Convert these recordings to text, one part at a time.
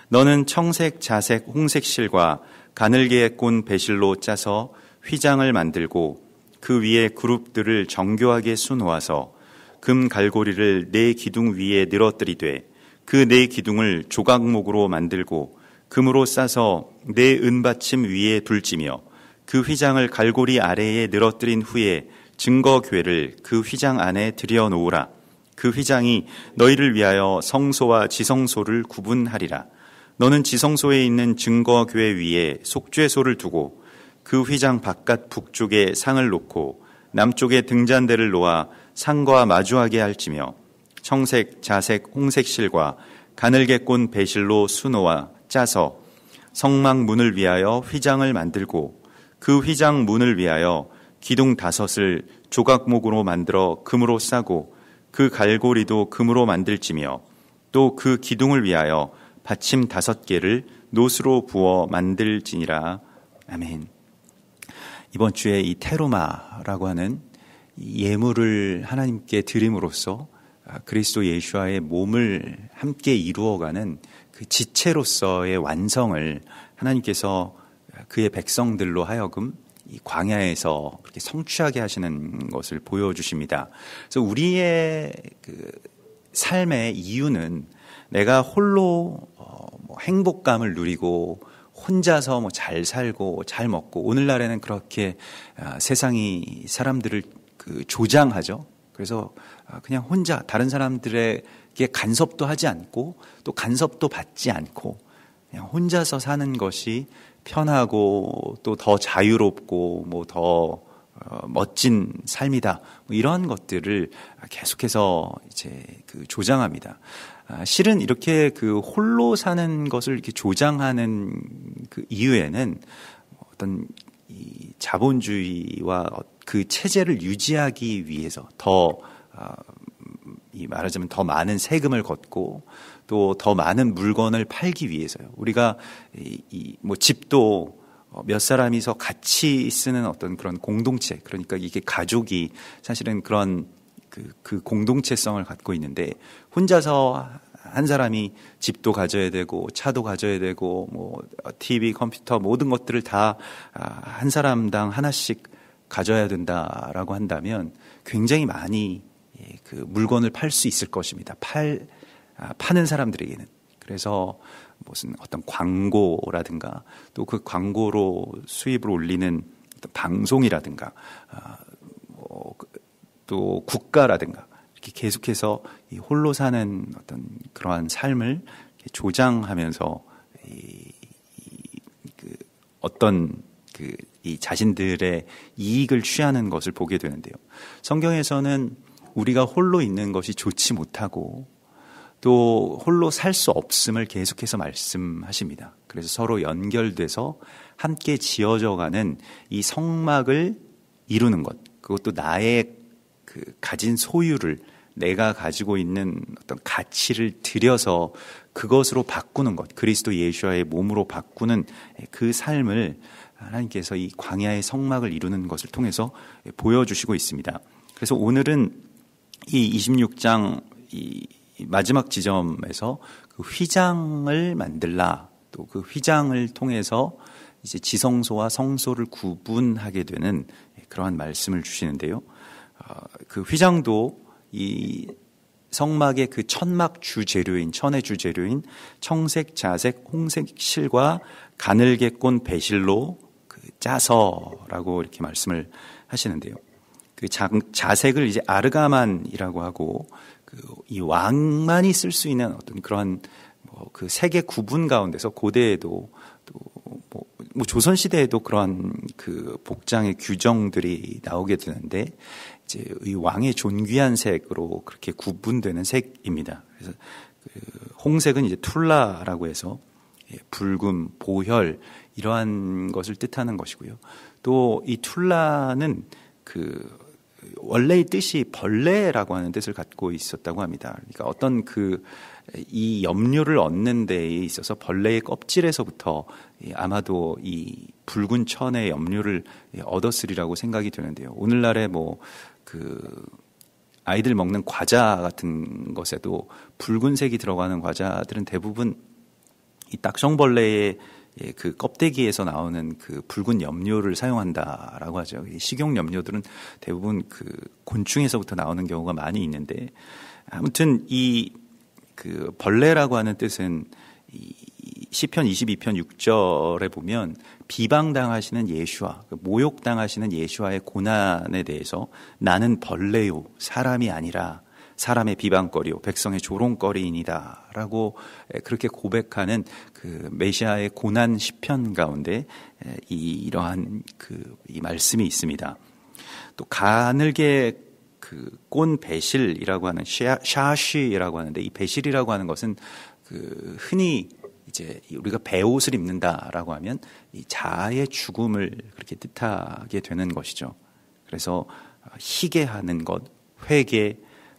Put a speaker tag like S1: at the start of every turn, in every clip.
S1: 너는 청색, 자색, 홍색 실과 가늘게 꼰 배실로 짜서 휘장을 만들고 그 위에 그룹들을 정교하게 수놓아서 금 갈고리를 네 기둥 위에 늘어뜨리되 그 네 기둥을 조각목으로 만들고 금으로 싸서 네 은받침 위에 둘지며 그 휘장을 갈고리 아래에 늘어뜨린 후에 증거궤를 그 휘장 안에 들여놓으라. 그 휘장이 너희를 위하여 성소와 지성소를 구분하리라. 너는 지성소에 있는 증거궤 위에 속죄소를 두고 그 휘장 바깥 북쪽에 상을 놓고 남쪽에 등잔대를 놓아 상과 마주하게 할지며 청색, 자색, 홍색 실과 가늘게 꼰 배실로 수놓아 짜서 성막 문을 위하여 휘장을 만들고 그 휘장 문을 위하여 기둥 5을 조각목으로 만들어 금으로 싸고 그 갈고리도 금으로 만들지며 또 그 기둥을 위하여 받침 5개를 노수로 부어 만들지니라. 아멘. 이번 주에 이 테로마라고 하는 예물을 하나님께 드림으로써 그리스도 예수와의 몸을 함께 이루어가는 그 지체로서의 완성을 하나님께서 그의 백성들로 하여금 이 광야에서 그렇게 성취하게 하시는 것을 보여주십니다. 그래서 우리의 그 삶의 이유는 내가 홀로 행복감을 누리고 혼자서 잘 살고 잘 먹고, 오늘날에는 그렇게 세상이 사람들을 조장하죠. 그래서 그냥 혼자 다른 사람들에게 간섭도 하지 않고 또 간섭도 받지 않고 그냥 혼자서 사는 것이 편하고 또 더 자유롭고 뭐 더 멋진 삶이다. 뭐 이런 것들을 계속해서 이제 조장합니다. 실은 이렇게 홀로 사는 것을 이렇게 조장하는 그 이유에는 어떤 이 자본주의와 그 체제를 유지하기 위해서 말하자면 더 많은 세금을 걷고 또 더 많은 물건을 팔기 위해서요. 우리가 뭐 집도 몇 사람이서 같이 쓰는 어떤 그런 공동체, 그러니까 이게 가족이 사실은 그런 그 공동체성을 갖고 있는데, 혼자서 한 사람이 집도 가져야 되고 차도 가져야 되고 뭐 TV, 컴퓨터 모든 것들을 다 한 사람당 하나씩 가져야 된다라고 한다면 굉장히 많이 그 물건을 팔 수 있을 것입니다. 파는 사람들에게는. 그래서 무슨 어떤 광고라든가 또 그 광고로 수입을 올리는 어떤 방송이라든가 또 국가라든가 이렇게 계속해서 이 홀로 사는 어떤 그러한 삶을 조장하면서 이 자신들의 이익을 취하는 것을 보게 되는데요. 성경에서는 우리가 홀로 있는 것이 좋지 못하고 또 홀로 살 수 없음을 계속해서 말씀하십니다. 그래서 서로 연결돼서 함께 지어져가는 이 성막을 이루는 것, 그것도 나의 가진 소유를, 내가 가지고 있는 어떤 가치를 들여서 그것으로 바꾸는 것, 그리스도 예수와의 몸으로 바꾸는 그 삶을 하나님께서 이 광야의 성막을 이루는 것을 통해서 보여주시고 있습니다. 그래서 오늘은 이 26장 이 마지막 지점에서 그 휘장을 만들라, 또 그 휘장을 통해서 이제 지성소와 성소를 구분하게 되는 그러한 말씀을 주시는데요. 그 휘장도 이 성막의 그 천막 주재료인, 천의 주재료인 청색, 자색, 홍색 실과 가늘게 꼰 배실로 짜서라고 이렇게 말씀을 하시는데요. 그 자색을 이제 아르가만이라고 하고, 이 왕만이 쓸 수 있는 어떤 그런 그 세계 구분 가운데서 고대에도 또 뭐 조선 시대에도 그러한 그 복장의 규정들이 나오게 되는데, 이제 이 왕의 존귀한 색으로 그렇게 구분되는 색입니다. 그래서 홍색은 이제 툴라라고 해서 붉음, 보혈 이러한 것을 뜻하는 것이고요. 또 이 툴라는 원래의 뜻이 벌레라고 하는 뜻을 갖고 있었다고 합니다. 그러니까 어떤 이 염료를 얻는 데에 있어서 벌레의 껍질에서부터 아마도 이 붉은 천의 염료를 얻었으리라고 생각이 되는데요. 오늘날에 아이들 먹는 과자 같은 것에도 붉은색이 들어가는 과자들은 대부분 이 딱정벌레의 그 껍데기에서 나오는 그 붉은 염료를 사용한다라고 하죠. 이 식용 염료들은 대부분 그 곤충에서부터 나오는 경우가 많이 있는데, 아무튼 이 그 벌레라고 하는 뜻은 이 시편 22편 6절에 보면 비방당하시는 예수와 모욕당하시는 예수와의 고난에 대해서 나는 벌레요 사람이 아니라 사람의 비방거리요 백성의 조롱거리이니다 라고 그렇게 고백하는 그 메시아의 고난 시편 가운데 이러한 이 말씀이 있습니다. 또 가늘게 그 꼰 배실이라고 하는 샤시라고 하는데, 이 배실이라고 하는 것은 그 흔히 이제 우리가 베옷을 입는다라고 하면 이 자아의 죽음을 그렇게 뜻하게 되는 것이죠. 그래서 희게 하는 것, 회개,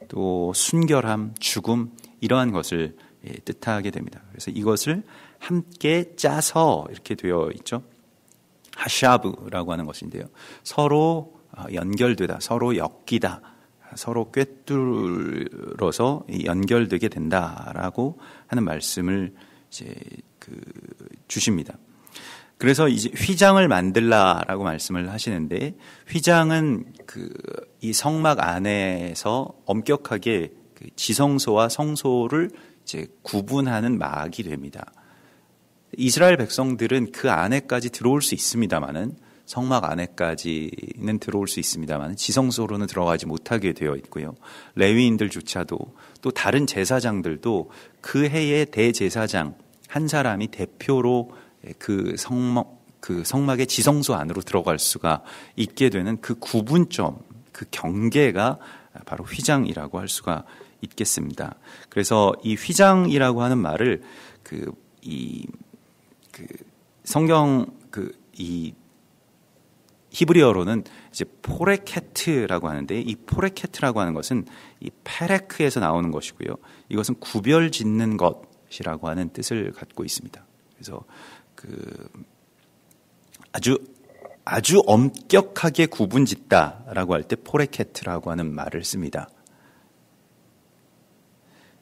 S1: 또 순결함, 죽음, 이러한 것을 뜻하게 됩니다. 그래서 이것을 함께 짜서 이렇게 되어 있죠. 하샤브라고 하는 것인데요. 서로 연결되다, 서로 엮이다, 서로 꿰뚫어서 연결되게 된다라고 하는 말씀을 이제 주십니다. 그래서 이제 휘장을 만들라라고 말씀을 하시는데, 휘장은 이 성막 안에서 엄격하게 지성소와 성소를 이제 구분하는 막이 됩니다. 이스라엘 백성들은 그 안에까지 들어올 수 있습니다만은, 성막 안에까지는 들어올 수 있습니다만 지성소로는 들어가지 못하게 되어 있고요. 레위인들조차도 또 다른 제사장들도 그 해의 대제사장 한 사람이 대표로 그 성막의 지성소 안으로 들어갈 수가 있게 되는 그 구분점, 그 경계가 바로 휘장이라고 할 수가 있겠습니다. 그래서 이 휘장이라고 하는 말을 성경 이 히브리어로는 이제 포레케트라고 하는데, 이 포레케트라고 하는 것은 이 페레크에서 나오는 것이고요. 이것은 구별 짓는 것이라고 하는 뜻을 갖고 있습니다. 그래서 아주 엄격하게 구분 짓다라고 할 때 포레케트라고 하는 말을 씁니다.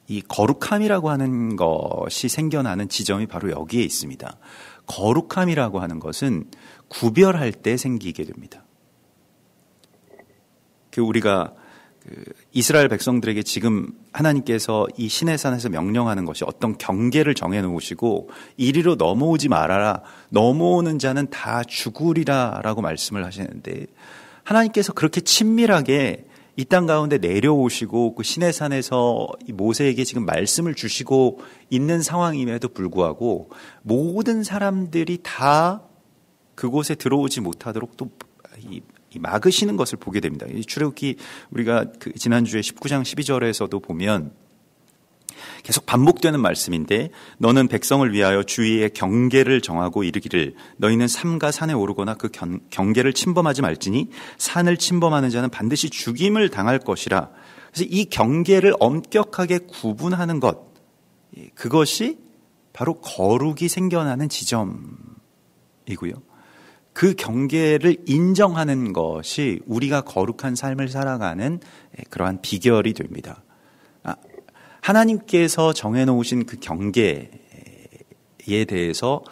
S1: 이 거룩함이라고 하는 것이 생겨나는 지점이 바로 여기에 있습니다. 거룩함이라고 하는 것은 구별할 때 생기게 됩니다. 우리가 이스라엘 백성들에게 지금 하나님께서 이 시내산에서 명령하는 것이 어떤 경계를 정해 놓으시고 이리로 넘어오지 말아라, 넘어오는 자는 다 죽으리라 라고 말씀을 하시는데, 하나님께서 그렇게 친밀하게 이 땅 가운데 내려오시고 그 시내산에서 모세에게 지금 말씀을 주시고 있는 상황임에도 불구하고 모든 사람들이 다 그곳에 들어오지 못하도록 또 막으시는 것을 보게 됩니다. 이 출애굽기 우리가 지난주에 19장 12절에서도 보면 계속 반복되는 말씀인데, 너는 백성을 위하여 주위에 경계를 정하고 이르기를 너희는 삼가 산에 오르거나 그 경계를 침범하지 말지니 산을 침범하는 자는 반드시 죽임을 당할 것이라. 그래서 이 경계를 엄격하게 구분하는 것, 그것이 바로 거룩이 생겨나는 지점이고요. 그 경계를 인정하는 것이 우리가 거룩한 삶을 살아가는 그러한 비결이 됩니다. 하나님께서 정해놓으신 그 경계에 대해서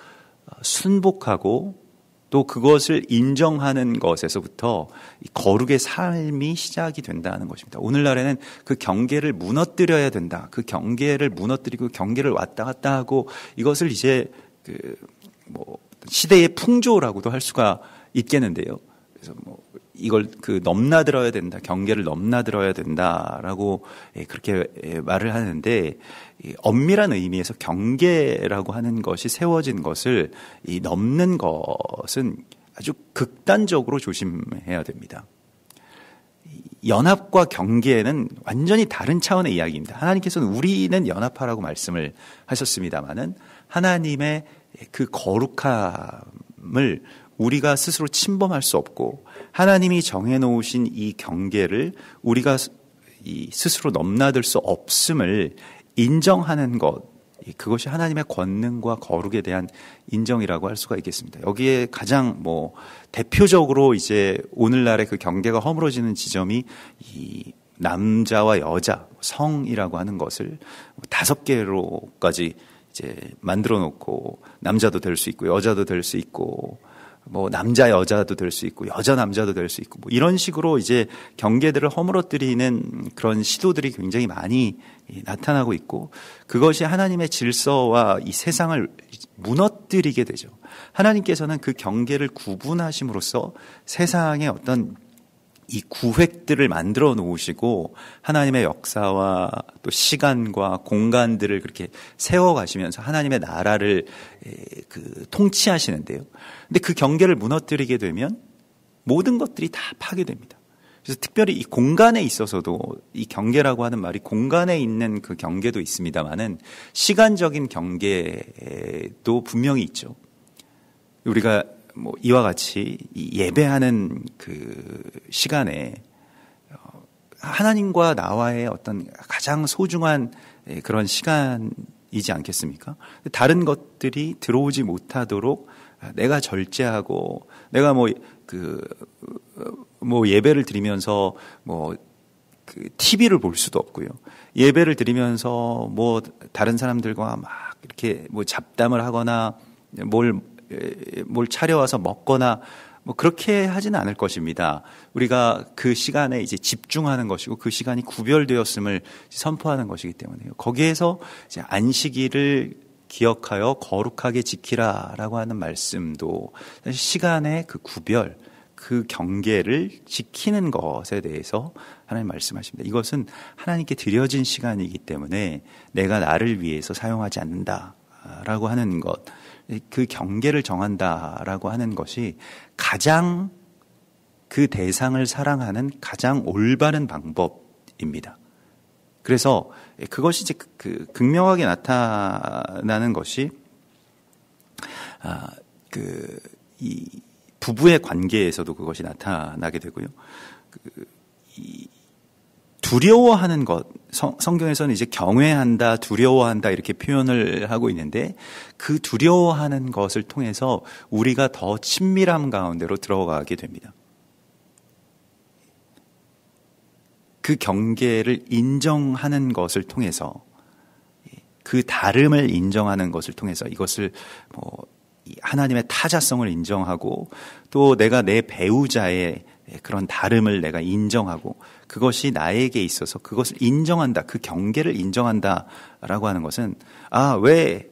S1: 순복하고 또 그것을 인정하는 것에서부터 거룩의 삶이 시작이 된다는 것입니다. 오늘날에는 그 경계를 무너뜨려야 된다. 그 경계를 무너뜨리고 경계를 왔다 갔다 하고 이것을 이제 시대의 풍조라고도 할 수가 있겠는데요. 그래서 이걸 넘나들어야 된다, 경계를 넘나들어야 된다라고 그렇게 말을 하는데, 엄밀한 의미에서 경계라고 하는 것이 세워진 것을 넘는 것은 아주 극단적으로 조심해야 됩니다. 연합과 경계는 완전히 다른 차원의 이야기입니다. 하나님께서는 우리는 연합하라고 말씀을 하셨습니다마는 하나님의 그 거룩함을 우리가 스스로 침범할 수 없고, 하나님이 정해놓으신 이 경계를 우리가 스스로 넘나들 수 없음을 인정하는 것, 그것이 하나님의 권능과 거룩에 대한 인정이라고 할 수가 있겠습니다. 여기에 가장 대표적으로 이제 오늘날의 그 경계가 허물어지는 지점이 이 남자와 여자, 성이라고 하는 것을 5개로까지 이제 만들어 놓고 남자도 될 수 있고 여자도 될 수 있고 뭐 남자 여자도 될 수 있고 여자 남자도 될 수 있고 뭐 이런 식으로 이제 경계들을 허물어뜨리는 그런 시도들이 굉장히 많이 나타나고 있고 그것이 하나님의 질서와 이 세상을 무너뜨리게 되죠. 하나님께서는 그 경계를 구분하심으로써 세상의 어떤 이 구획들을 만들어 놓으시고 하나님의 역사와 또 시간과 공간들을 그렇게 세워 가시면서 하나님의 나라를 통치하시는데요. 근데 그 경계를 무너뜨리게 되면 모든 것들이 다 파괴됩니다. 그래서 특별히 이 공간에 있어서도 이 경계라고 하는 말이 공간에 있는 그 경계도 있습니다만은 시간적인 경계도 분명히 있죠. 우리가 뭐 이와 같이 이 예배하는 그 시간에 하나님과 나와의 어떤 가장 소중한 그런 시간이지 않겠습니까? 다른 것들이 들어오지 못하도록 내가 절제하고 내가 뭐 예배를 드리면서 그 TV를 볼 수도 없고요. 예배를 드리면서 뭐 다른 사람들과 막 이렇게 뭐 잡담을 하거나 뭘 차려와서 먹거나 뭐 그렇게 하지는 않을 것입니다. 우리가 그 시간에 이제 집중하는 것이고 그 시간이 구별되었음을 선포하는 것이기 때문에요. 거기에서 이제 안식일을 기억하여 거룩하게 지키라라고 하는 말씀도 사실 시간의 그 구별, 그 경계를 지키는 것에 대해서 하나님 말씀하십니다. 이것은 하나님께 드려진 시간이기 때문에 내가 나를 위해서 사용하지 않는다라고 하는 것, 그 경계를 정한다라고 하는 것이 가장 그 대상을 사랑하는 가장 올바른 방법입니다. 그래서 그것이 이제 그 극명하게 나타나는 것이 이 부부의 관계에서도 그것이 나타나게 되고요. 이 두려워하는 것, 성경에서는 이제 경외한다, 두려워한다 이렇게 표현을 하고 있는데 그 두려워하는 것을 통해서 우리가 더 친밀함 가운데로 들어가게 됩니다. 그 경계를 인정하는 것을 통해서 그 다름을 인정하는 것을 통해서 이것을 하나님의 타자성을 인정하고 또 내가 내 배우자의 그런 다름을 내가 인정하고 그것이 나에게 있어서 그것을 인정한다. 그 경계를 인정한다라고 하는 것은 왜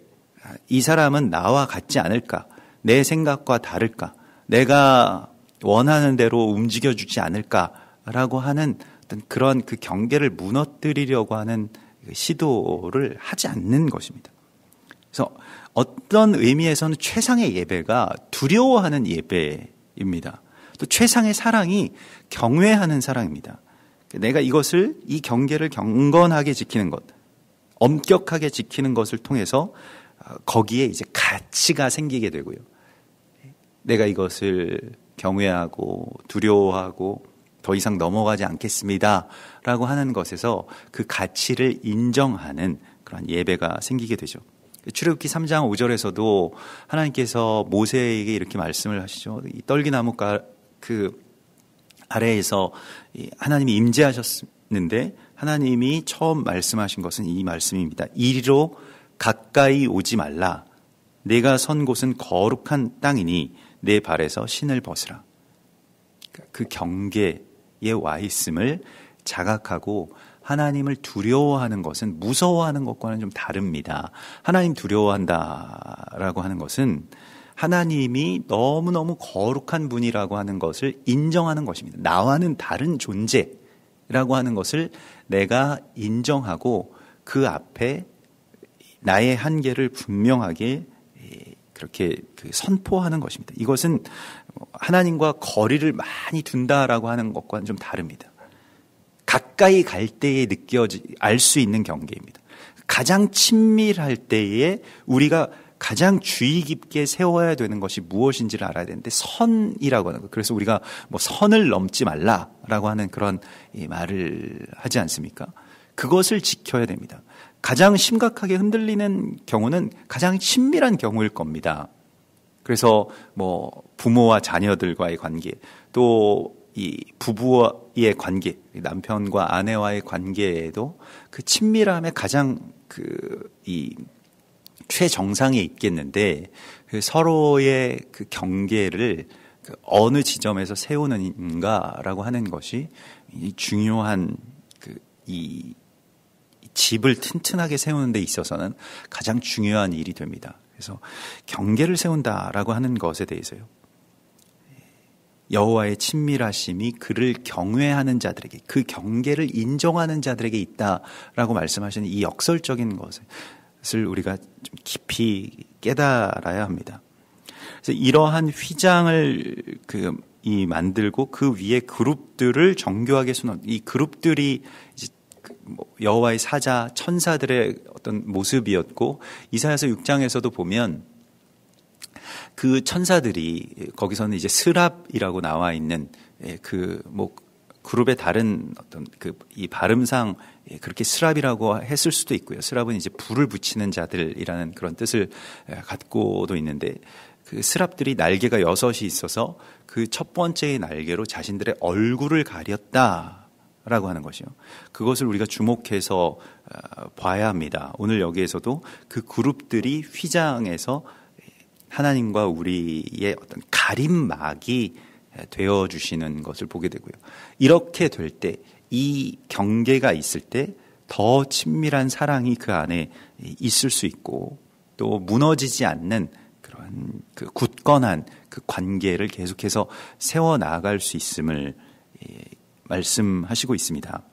S1: 이 사람은 나와 같지 않을까? 내 생각과 다를까? 내가 원하는 대로 움직여주지 않을까라고 하는 어떤 그런 그 경계를 무너뜨리려고 하는 시도를 하지 않는 것입니다. 그래서 어떤 의미에서는 최상의 예배가 두려워하는 예배입니다. 또 최상의 사랑이 경외하는 사랑입니다. 내가 이 경계를 경건하게 지키는 것, 엄격하게 지키는 것을 통해서 거기에 이제 가치가 생기게 되고요. 내가 이것을 경외하고 두려워하고 더 이상 넘어가지 않겠습니다 라고 하는 것에서 그 가치를 인정하는 그런 예배가 생기게 되죠. 출애굽기 3장 5절에서도 하나님께서 모세에게 이렇게 말씀을 하시죠. 이 떨기나무가 그 아래에서 하나님이 임재하셨는데 하나님이 처음 말씀하신 것은 이 말씀입니다. 이리로 가까이 오지 말라. 내가 선 곳은 거룩한 땅이니 내 발에서 신을 벗으라. 그 경계에 와 있음을 자각하고 하나님을 두려워하는 것은 무서워하는 것과는 좀 다릅니다. 하나님 두려워한다라고 하는 것은 하나님이 너무너무 거룩한 분이라고 하는 것을 인정하는 것입니다. 나와는 다른 존재라고 하는 것을 내가 인정하고 그 앞에 나의 한계를 분명하게 그렇게 선포하는 것입니다. 이것은 하나님과 거리를 많이 둔다라고 하는 것과는 좀 다릅니다. 가까이 갈 때에 알 수 있는 경계입니다. 가장 친밀할 때에 우리가 가장 주의 깊게 세워야 되는 것이 무엇인지를 알아야 되는데 선이라고 하는 것. 그래서 우리가 선을 넘지 말라라고 하는 그런 말을 하지 않습니까? 그것을 지켜야 됩니다. 가장 심각하게 흔들리는 경우는 가장 친밀한 경우일 겁니다. 그래서 부모와 자녀들과의 관계, 또 이 부부의 관계, 남편과 아내와의 관계에도 그 친밀함의 가장 이 최정상에 있겠는데 그 서로의 그 경계를 그 어느 지점에서 세우는가라고 하는 것이 이 중요한 이 집을 튼튼하게 세우는 데 있어서는 가장 중요한 일이 됩니다. 그래서 경계를 세운다라고 하는 것에 대해서요, 여호와의 친밀하심이 그를 경외하는 자들에게, 그 경계를 인정하는 자들에게 있다라고 말씀하시는 이 역설적인 것을 우리가 좀 깊이 깨달아야 합니다. 그래서 이러한 휘장을 만들고 그 위에 그룹들을 정교하게 수놓은, 이 그룹들이 이제 여호와의 사자 천사들의 어떤 모습이었고, 이사야서 6장에서도 보면 그 천사들이, 거기서는 이제 스랍이라고 나와 있는 그룹의 다른 어떤 이 발음상 그렇게 스랍이라고 했을 수도 있고요. 스랍은 이제 불을 붙이는 자들이라는 그런 뜻을 갖고도 있는데, 그 스랍들이 날개가 6이 있어서 그 첫 번째의 날개로 자신들의 얼굴을 가렸다라고 하는 것이요. 그것을 우리가 주목해서 봐야 합니다. 오늘 여기에서도 그 그룹들이 휘장에서 하나님과 우리의 어떤 가림막이 되어주시는 것을 보게 되고요. 이렇게 될 때, 이 경계가 있을 때 더 친밀한 사랑이 그 안에 있을 수 있고, 또 무너지지 않는 그러한 그 굳건한 그 관계를 계속해서 세워나갈 수 있음을 말씀하시고 있습니다.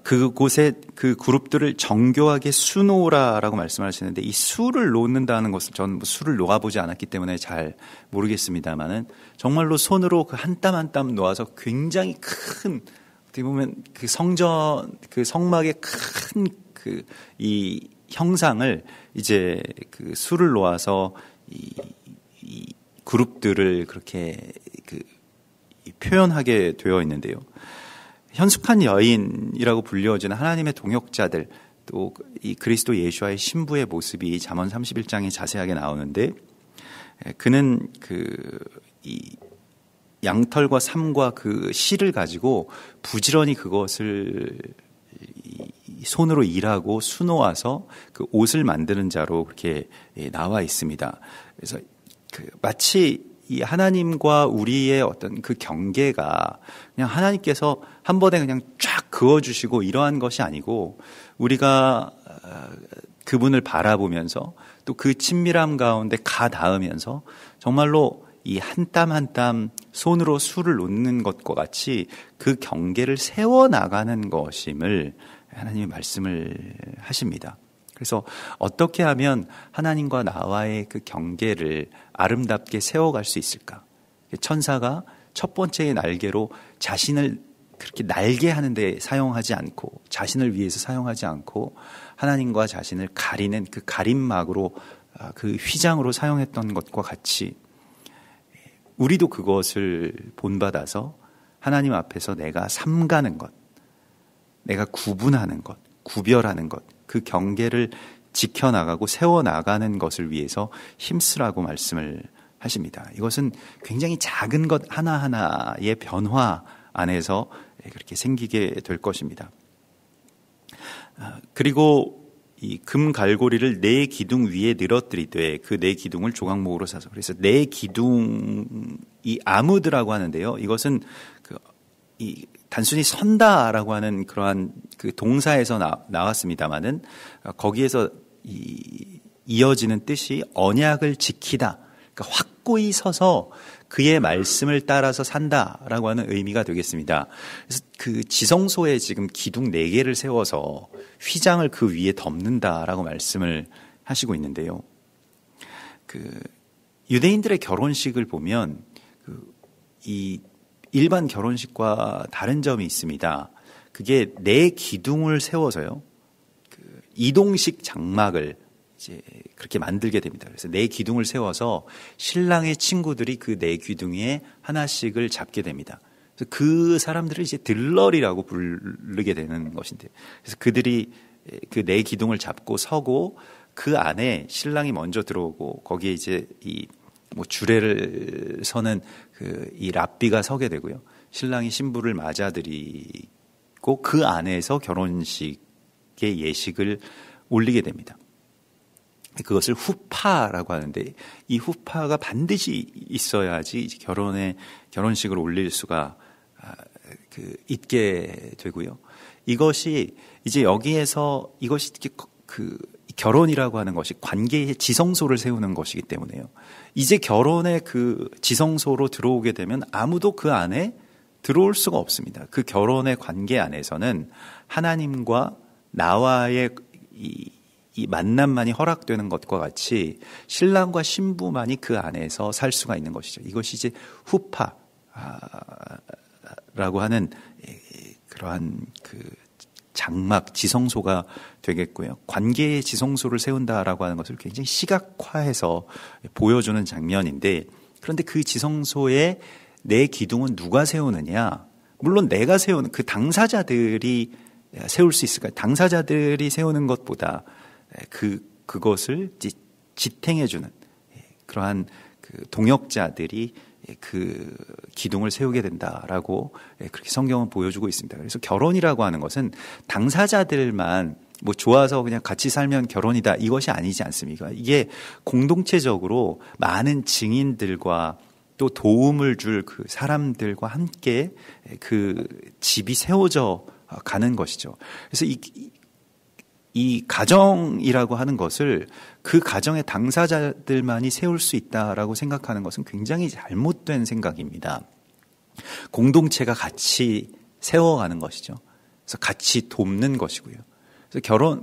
S1: 그곳에 그 그룹들을 정교하게 수놓으라라고 말씀하시는데, 이 수를 놓는다는 것을, 저는 수를 놓아보지 않았기 때문에 잘 모르겠습니다만은, 정말로 손으로 그 한 땀 한 땀 놓아서 굉장히 큰, 어떻게 보면 그 성막의 큰 이 형상을 이제 그 수를 놓아서 이 그룹들을 그렇게 표현하게 되어 있는데요. 현숙한 여인이라고 불려지는 하나님의 동역자들, 또 이 그리스도 예수와의 신부의 모습이 잠언 31장에 자세하게 나오는데, 그는 이 양털과 삼과 그 실을 가지고 부지런히 그것을 손으로 일하고 수놓아서 그 옷을 만드는 자로 그렇게 나와 있습니다. 그래서 마치 이 하나님과 우리의 어떤 그 경계가 그냥 하나님께서 한 번에 그냥 쫙 그어주시고 이러한 것이 아니고, 우리가 그분을 바라보면서 또 그 친밀함 가운데 가 닿으면서 정말로 이 한 땀 한 땀 손으로 수를 놓는 것과 같이 그 경계를 세워나가는 것임을 하나님이 말씀을 하십니다. 그래서 어떻게 하면 하나님과 나와의 그 경계를 아름답게 세워갈 수 있을까? 천사가 첫 번째의 날개로 자신을 그렇게 날개하는 데 사용하지 않고, 자신을 위해서 사용하지 않고, 하나님과 자신을 가리는 그 가림막으로, 그 휘장으로 사용했던 것과 같이, 우리도 그것을 본받아서 하나님 앞에서 내가 삼가는 것, 내가 구분하는 것, 구별하는 것, 그 경계를 지켜나가고 세워나가는 것을 위해서 힘쓰라고 말씀을 하십니다. 이것은 굉장히 작은 것 하나하나의 변화 안에서 그렇게 생기게 될 것입니다. 그리고 이 금 갈고리를 네 기둥 위에 늘어뜨리되 그 네 기둥을 조각목으로 사서, 그래서 네 기둥이 아무드라고 하는데요. 이것은 이 단순히 선다라고 하는 그러한 그 동사에서 나왔습니다만은, 거기에서 이어지는 뜻이 언약을 지키다, 그러니까 확고히 서서 그의 말씀을 따라서 산다라고 하는 의미가 되겠습니다. 그래서 그 지성소에 지금 기둥 4개를 세워서 휘장을 그 위에 덮는다라고 말씀을 하시고 있는데요. 유대인들의 결혼식을 보면 이 일반 결혼식과 다른 점이 있습니다. 그게 4기둥을 세워서요, 이동식 장막을 이제 그렇게 만들게 됩니다. 그래서 4기둥을 세워서 신랑의 친구들이 그 4기둥에 하나씩을 잡게 됩니다. 그래서 그 사람들을 이제 들러리라고 부르게 되는 것인데, 그래서 그들이 그 4기둥을 잡고 서고, 그 안에 신랑이 먼저 들어오고, 거기에 이제 주례를 서는 이 랍비가 서게 되고요. 신랑이 신부를 맞아들이고 있고 그 안에서 결혼식의 예식을 올리게 됩니다. 그것을 후파라고 하는데 이 후파가 반드시 있어야지 결혼식을 올릴 수가 있게 되고요. 이것이 이제 여기에서 이것이 결혼이라고 하는 것이 관계의 지성소를 세우는 것이기 때문에요. 이제 결혼의 그 지성소로 들어오게 되면 아무도 그 안에 들어올 수가 없습니다. 그 결혼의 관계 안에서는 하나님과 나와의 이 만남만이 허락되는 것과 같이 신랑과 신부만이 그 안에서 살 수가 있는 것이죠. 이것이 이제 후파라고 하는 그러한 장막, 지성소가 되겠고요. 관계의 지성소를 세운다라고 하는 것을 굉장히 시각화해서 보여주는 장면인데, 그런데 그 지성소에 내 기둥은 누가 세우느냐? 물론 내가 세우는 그 당사자들이 세울 수 있을까요? 당사자들이 세우는 것보다 그것을 지탱해주는 그러한 동역자들이 그 기둥을 세우게 된다라고 그렇게 성경은 보여주고 있습니다. 그래서 결혼이라고 하는 것은 당사자들만 좋아서 그냥 같이 살면 결혼이다, 이것이 아니지 않습니까? 이게 공동체적으로 많은 증인들과 또 도움을 줄 그 사람들과 함께 그 집이 세워져 가는 것이죠. 그래서 이 가정이라고 하는 것을 그 가정의 당사자들만이 세울 수 있다라고 생각하는 것은 굉장히 잘못된 생각입니다. 공동체가 같이 세워가는 것이죠. 그래서 같이 돕는 것이고요. 그래서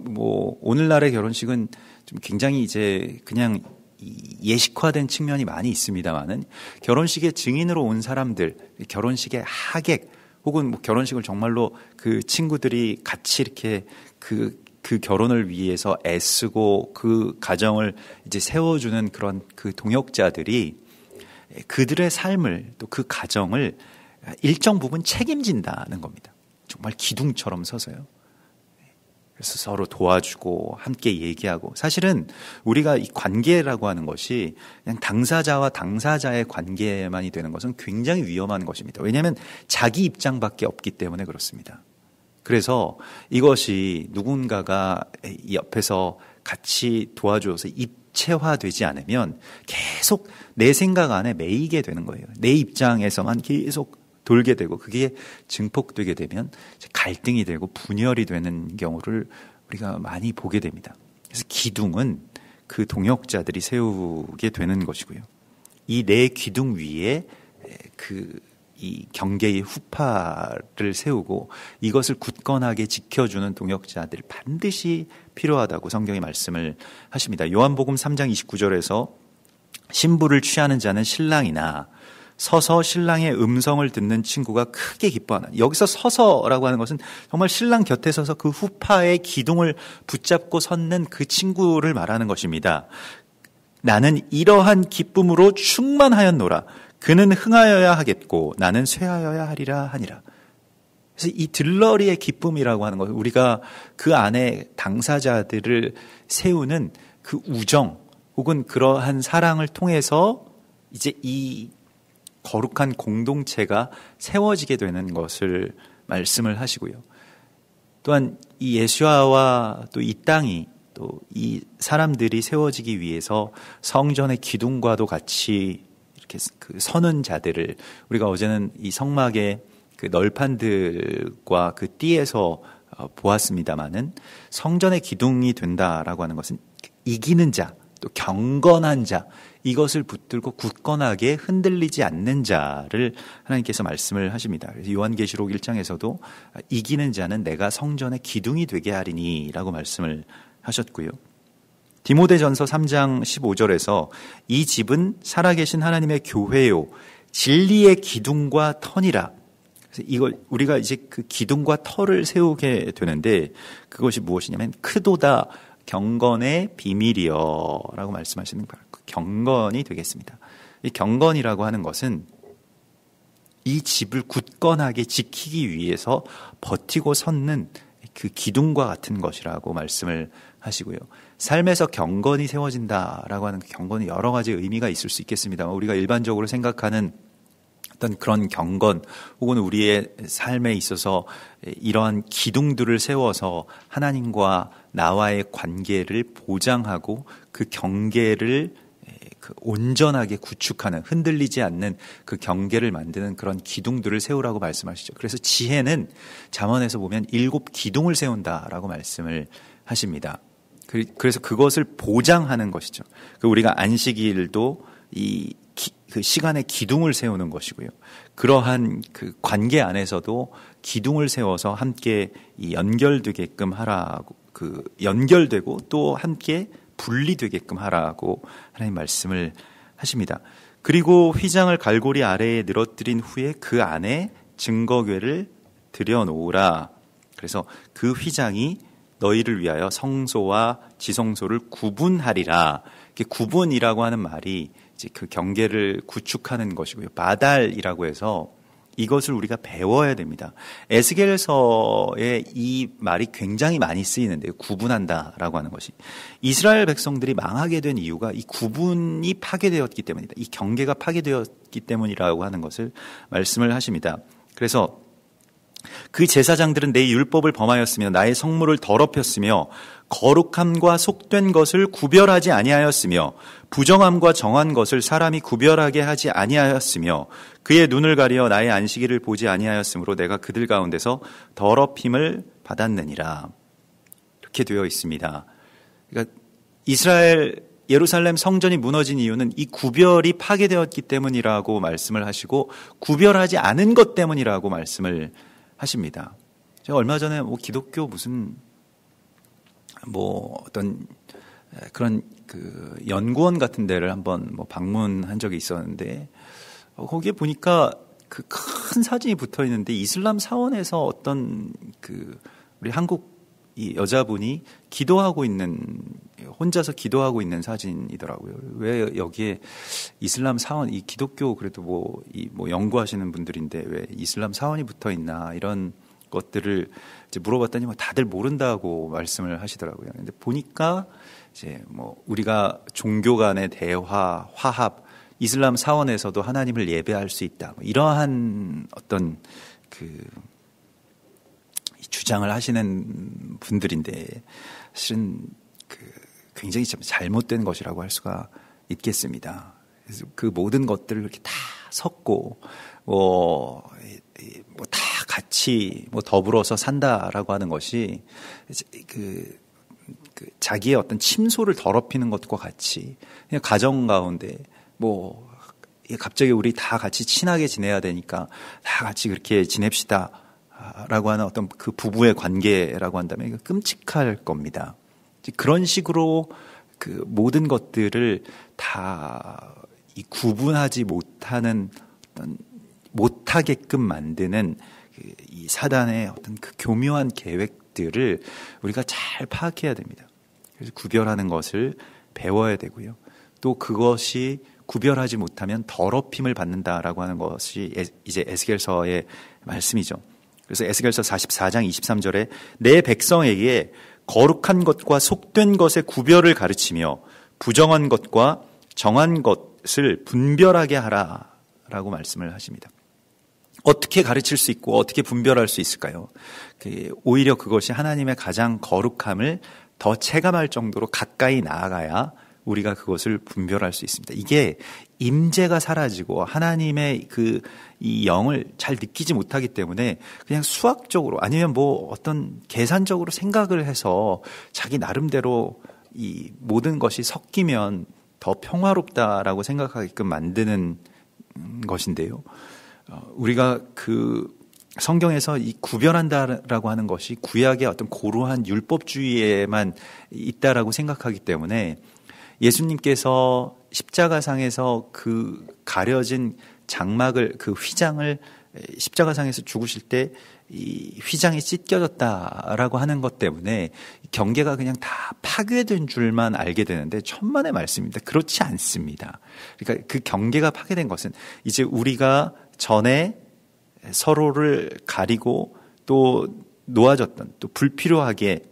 S1: 오늘날의 결혼식은 좀 굉장히 이제 그냥 예식화된 측면이 많이 있습니다만은 결혼식에 증인으로 온 사람들, 결혼식의 하객, 혹은 결혼식을 정말로 그 친구들이 같이 이렇게 그 결혼을 위해서 애쓰고 그 가정을 이제 세워주는 그런 그 동역자들이 그들의 삶을, 또 그 가정을 일정 부분 책임진다는 겁니다. 정말 기둥처럼 서서요. 그래서 서로 도와주고 함께 얘기하고, 사실은 우리가 이 관계라고 하는 것이 그냥 당사자와 당사자의 관계만이 되는 것은 굉장히 위험한 것입니다. 왜냐하면 자기 입장밖에 없기 때문에 그렇습니다. 그래서 이것이 누군가가 옆에서 같이 도와줘서 입체화되지 않으면 계속 내 생각 안에 매이게 되는 거예요. 내 입장에서만 계속 돌게 되고, 그게 증폭되게 되면 갈등이 되고 분열이 되는 경우를 우리가 많이 보게 됩니다. 그래서 기둥은 그 동역자들이 세우게 되는 것이고요. 이 내 기둥 위에 이 경계의 후파를 세우고 이것을 굳건하게 지켜주는 동역자들 반드시 필요하다고 성경이 말씀을 하십니다. 요한복음 3장 29절에서 신부를 취하는 자는 신랑이나 서서 신랑의 음성을 듣는 친구가 크게 기뻐하나. 여기서 서서라고 하는 것은 정말 신랑 곁에 서서 그 후파의 기둥을 붙잡고 섰는 그 친구를 말하는 것입니다. 나는 이러한 기쁨으로 충만하였노라. 그는 흥하여야 하겠고 나는 쇠하여야 하리라 하니라. 그래서 이 들러리의 기쁨이라고 하는 것은 우리가 그 안에 당사자들을 세우는 그 우정 혹은 그러한 사랑을 통해서 이제 이 거룩한 공동체가 세워지게 되는 것을 말씀을 하시고요. 또한 이 예수아와 또 이 땅이 또 이 사람들이 세워지기 위해서 성전의 기둥과도 같이 이렇게 그 서는 자들을 우리가 어제는 이 성막의 그 널판들과 그 띠에서 보았습니다마는 성전의 기둥이 된다라고 하는 것은 이기는 자, 또 경건한 자, 이것을 붙들고 굳건하게 흔들리지 않는 자를 하나님께서 말씀을 하십니다. 그래서 요한계시록 1장에서도 이기는 자는 내가 성전의 기둥이 되게 하리니 라고 말씀을 하셨고요. 디모데전서 3장 15절에서 이 집은 살아계신 하나님의 교회요 진리의 기둥과 터니라. 그래서 이걸 우리가 이제 그 기둥과 터를 세우게 되는데 그것이 무엇이냐면 크도다 경건의 비밀이여라고 말씀하시는 경건이 되겠습니다. 이 경건이라고 하는 것은 이 집을 굳건하게 지키기 위해서 버티고 섰는 그 기둥과 같은 것이라고 말씀을 하시고요. 삶에서 경건이 세워진다라고 하는 그 경건이 여러 가지 의미가 있을 수 있겠습니다만 우리가 일반적으로 생각하는 어떤 그런 경건 혹은 우리의 삶에 있어서 이러한 기둥들을 세워서 하나님과 나와의 관계를 보장하고 그 경계를 온전하게 구축하는, 흔들리지 않는 그 경계를 만드는 그런 기둥들을 세우라고 말씀하시죠. 그래서 지혜는 잠언에서 보면 7 기둥을 세운다라고 말씀을 하십니다. 그래서 그것을 보장하는 것이죠. 우리가 안식일도 그 시간의 기둥을 세우는 것이고요. 그러한 그 관계 안에서도 기둥을 세워서 함께 연결되게끔 하라고, 연결되고 또 함께 분리되게끔 하라고 하나님 말씀을 하십니다. 그리고 휘장을 갈고리 아래에 늘어뜨린 후에 그 안에 증거궤를 들여놓으라. 그래서 그 휘장이 너희를 위하여 성소와 지성소를 구분하리라. 구분이라고 하는 말이 이제 그 경계를 구축하는 것이고요. 마달이라고 해서 이것을 우리가 배워야 됩니다. 에스겔서에 이 말이 굉장히 많이 쓰이는데요. 구분한다라고 하는 것이. 이스라엘 백성들이 망하게 된 이유가 이 구분이 파괴되었기 때문이다. 이 경계가 파괴되었기 때문이라고 하는 것을 말씀을 하십니다. 그래서 그 제사장들은 내 율법을 범하였으며 나의 성물을 더럽혔으며 거룩함과 속된 것을 구별하지 아니하였으며 부정함과 정한 것을 사람이 구별하게 하지 아니하였으며 그의 눈을 가리어 나의 안식일을 보지 아니하였으므로 내가 그들 가운데서 더럽힘을 받았느니라. 이렇게 되어 있습니다. 그러니까 예루살렘 성전이 무너진 이유는 이 구별이 파괴되었기 때문이라고 말씀을 하시고 구별하지 않은 것 때문이라고 말씀을 하십니다. 제가 얼마 전에 기독교 무슨 어떤 그런 그 연구원 같은 데를 한번 방문한 적이 있었는데 거기에 보니까 그 큰 사진이 붙어 있는데 이슬람 사원에서 어떤 우리 한국 이 여자분이 기도하고 있는, 혼자서 기도하고 있는 사진이더라고요. 왜 여기에 이슬람 사원, 이 기독교 그래도 연구하시는 분들인데 왜 이슬람 사원이 붙어 있나, 이런 것들을 이제 물어봤더니 다들 모른다고 말씀을 하시더라고요. 근데 보니까 이제 우리가 종교 간의 대화, 화합, 이슬람 사원에서도 하나님을 예배할 수 있다, 이러한 어떤 주장을 하시는 분들인데 사실은 굉장히 잘못된 것이라고 할 수가 있겠습니다. 그래서 그 모든 것들을 이렇게 다 섞고 다 같이 더불어서 산다라고 하는 것이 자기의 어떤 침소를 더럽히는 것과 같이 그냥 가정 가운데 갑자기 우리 다 같이 친하게 지내야 되니까 다 같이 그렇게 지냅시다 라고 하는 어떤 그 부부의 관계라고 한다면 이거 끔찍할 겁니다. 그런 식으로 그 모든 것들을 다 구분하지 못하는 어떤 못하게끔 만드는 이 사단의 어떤 그 교묘한 계획들을 우리가 잘 파악해야 됩니다. 그래서 구별하는 것을 배워야 되고요. 또 그것이 구별하지 못하면 더럽힘을 받는다라고 하는 것이 이제 에스겔서의 말씀이죠. 그래서 에스겔서 44장 23절에 내 백성에게 거룩한 것과 속된 것의 구별을 가르치며 부정한 것과 정한 것을 분별하게 하라라고 말씀을 하십니다. 어떻게 가르칠 수 있고 어떻게 분별할 수 있을까요? 오히려 그것이 하나님의 가장 거룩함을 더 체감할 정도로 가까이 나아가야 우리가 그것을 분별할 수 있습니다. 이게 임재가 사라지고 하나님의 이 영을 잘 느끼지 못하기 때문에 그냥 수학적으로 아니면 어떤 계산적으로 생각을 해서 자기 나름대로 이 모든 것이 섞이면 더 평화롭다라고 생각하게끔 만드는 것인데요. 우리가 성경에서 이 구별한다라고 하는 것이 구약의 어떤 고루한 율법주의에만 있다라고 생각하기 때문에 예수님께서 십자가상에서 가려진 장막을, 휘장을 십자가상에서 죽으실 때 이 휘장이 찢겨졌다라고 하는 것 때문에 경계가 그냥 다 파괴된 줄만 알게 되는데 천만의 말씀입니다. 그렇지 않습니다. 그러니까 그 경계가 파괴된 것은 이제 우리가 전에 서로를 가리고 또 놓아졌던, 또 불필요하게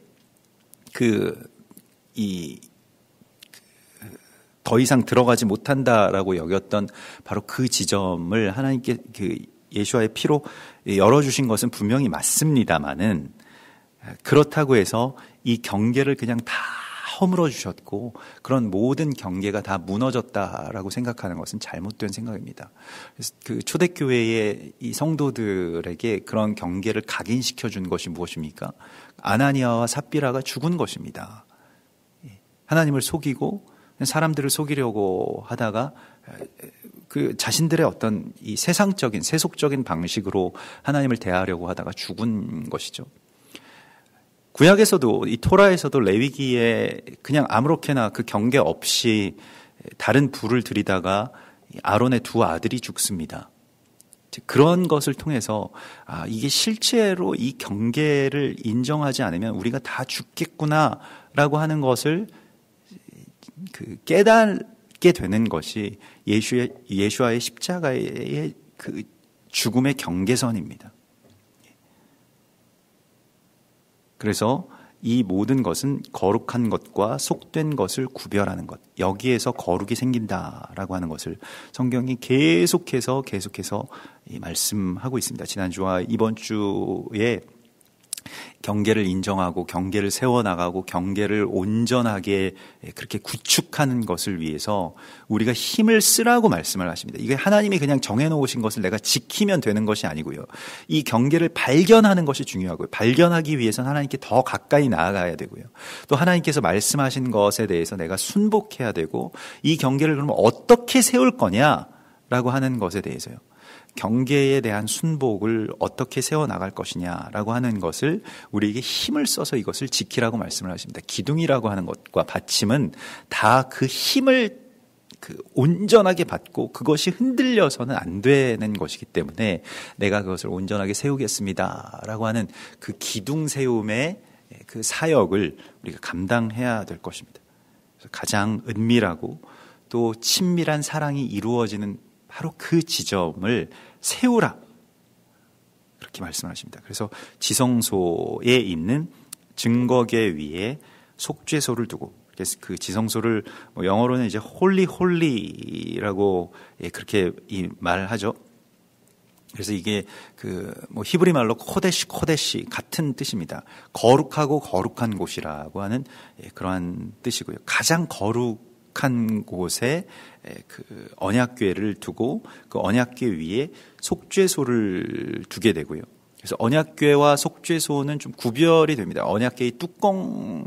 S1: 더 이상 들어가지 못한다라고 여겼던 바로 그 지점을 하나님께 그 예수와의 피로 열어주신 것은 분명히 맞습니다만은, 그렇다고 해서 이 경계를 그냥 다 허물어 주셨고 그런 모든 경계가 다 무너졌다라고 생각하는 것은 잘못된 생각입니다. 그래서 그 초대교회의 이 성도들에게 그런 경계를 각인시켜 준 것이 무엇입니까? 아나니아와 삽비라가 죽은 것입니다. 하나님을 속이고 사람들을 속이려고 하다가 그 자신들의 어떤 이 세상적인 세속적인 방식으로 하나님을 대하려고 하다가 죽은 것이죠. 구약에서도 이 토라에서도 레위기에 그냥 아무렇게나 그 경계 없이 다른 불을 들이다가 아론의 두 아들이 죽습니다. 그런 것을 통해서 이게 실제로 이 경계를 인정하지 않으면 우리가 다 죽겠구나라고 하는 것을 그 깨닫게 되는 것이 예수와의 십자가의 그 죽음의 경계선입니다. 그래서 이 모든 것은 거룩한 것과 속된 것을 구별하는 것, 여기에서 거룩이 생긴다라고 하는 것을 성경이 계속해서 말씀하고 있습니다. 지난주와 이번 주에 경계를 인정하고 경계를 세워나가고 경계를 온전하게 그렇게 구축하는 것을 위해서 우리가 힘을 쓰라고 말씀을 하십니다. 이게 하나님이 그냥 정해놓으신 것을 내가 지키면 되는 것이 아니고요. 이 경계를 발견하는 것이 중요하고요. 발견하기 위해서는 하나님께 더 가까이 나아가야 되고요. 또 하나님께서 말씀하신 것에 대해서 내가 순복해야 되고, 이 경계를 그러면 어떻게 세울 거냐라고 하는 것에 대해서요. 경계에 대한 순복을 어떻게 세워나갈 것이냐라고 하는 것을 우리에게 힘을 써서 이것을 지키라고 말씀을 하십니다. 기둥이라고 하는 것과 받침은 다 그 힘을 온전하게 받고 그것이 흔들려서는 안 되는 것이기 때문에 내가 그것을 온전하게 세우겠습니다라고 하는 그 기둥 세움의 그 사역을 우리가 감당해야 될 것입니다. 그래서 가장 은밀하고 또 친밀한 사랑이 이루어지는 바로 그 지점을 세우라, 그렇게 말씀하십니다. 그래서 지성소에 있는 증거계 위에 속죄소를 두고, 그래서 그 지성소를 영어로는 이제 홀리라고 그렇게 말을 하죠. 그래서 이게 히브리 말로 코데시 같은 뜻입니다. 거룩하고 거룩한 곳이라고 하는 그러한 뜻이고요. 가장 거룩한 곳에 그 언약궤를 두고 그 언약궤 위에 속죄소를 두게 되고요. 그래서 언약궤와 속죄소는 좀 구별이 됩니다. 언약궤의 뚜껑이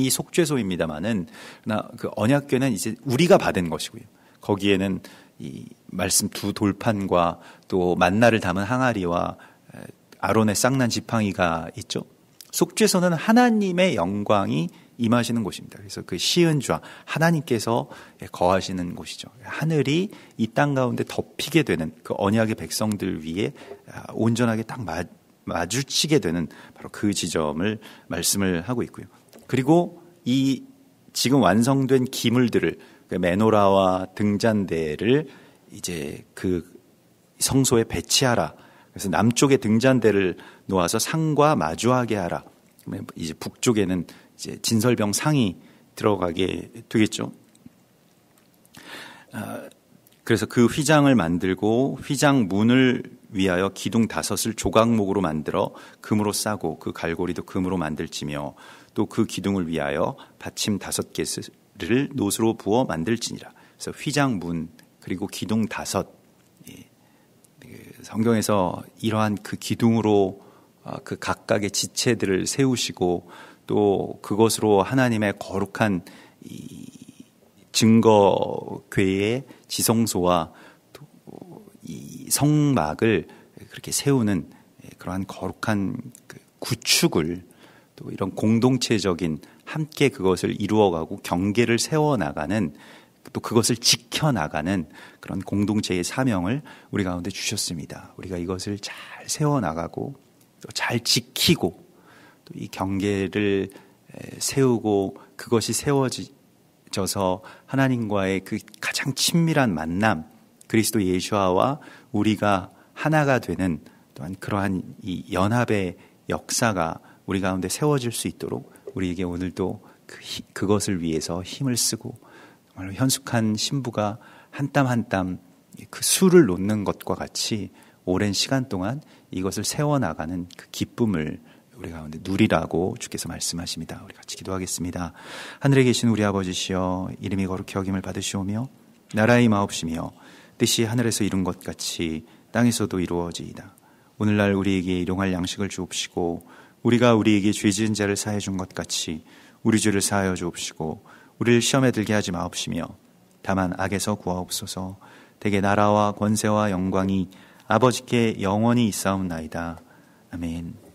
S1: 속죄소입니다만은, 그 언약궤는 이제 우리가 받은 것이고요. 거기에는 이 말씀 두 돌판과 또 만나를 담은 항아리와 아론의 쌍난 지팡이가 있죠. 속죄소는 하나님의 영광이 임하시는 곳입니다. 그래서 그 시은좌, 하나님께서 거하시는 곳이죠. 하늘이 이 땅 가운데 덮이게 되는 그 언약의 백성들 위에 온전하게 딱 마주치게 되는 바로 그 지점을 말씀을 하고 있고요. 그리고 이 지금 완성된 기물들을, 그 메노라와 등잔대를 이제 그 성소에 배치하라. 그래서 남쪽에 등잔대를 놓아서 상과 마주하게 하라. 이제 북쪽에는 이제 진설병 상이 들어가게 되겠죠. 그래서 그 휘장을 만들고 휘장 문을 위하여 기둥 5을 조각목으로 만들어 금으로 싸고 그 갈고리도 금으로 만들지며 또 그 기둥을 위하여 받침 5개를 노수로 부어 만들지니라. 그래서 휘장 문 그리고 기둥 5, 성경에서 이러한 그 기둥으로 그 각각의 지체들을 세우시고 또 그것으로 하나님의 거룩한 이 증거궤의 지성소와 또 이 성막을 그렇게 세우는 그러한 거룩한 그 구축을, 또 이런 공동체적인 함께 그것을 이루어가고 경계를 세워나가는, 또 그것을 지켜나가는 그런 공동체의 사명을 우리 가운데 주셨습니다. 우리가 이것을 잘 세워나가고 또 잘 지키고 또 이 경계를 세우고 그것이 세워져서 하나님과의 그 가장 친밀한 만남, 그리스도 예수와 우리가 하나가 되는 또한 그러한 이 연합의 역사가 우리 가운데 세워질 수 있도록 우리에게 오늘도 그것을 위해서 힘을 쓰고 정말 현숙한 신부가 한 땀 한 땀 그 술을 놓는 것과 같이 오랜 시간 동안 이것을 세워나가는 그 기쁨을 우리 가운데 누리라고 주께서 말씀하십니다. 우리 같이 기도하겠습니다. 하늘에 계신 우리 아버지시여, 이름이 거룩히 여김을 받으시오며 나라의 마옵시며 뜻이 하늘에서 이룬 것 같이 땅에서도 이루어지이다. 오늘날 우리에게 일용할 양식을 주옵시고 우리가 우리에게 죄 지은 자를 사해 준 것 같이 우리 죄를 사하여 주옵시고 우리를 시험에 들게 하지 마옵시며 다만 악에서 구하옵소서. 대개 나라와 권세와 영광이 아버지께 영원히 있사옵나이다. 아멘.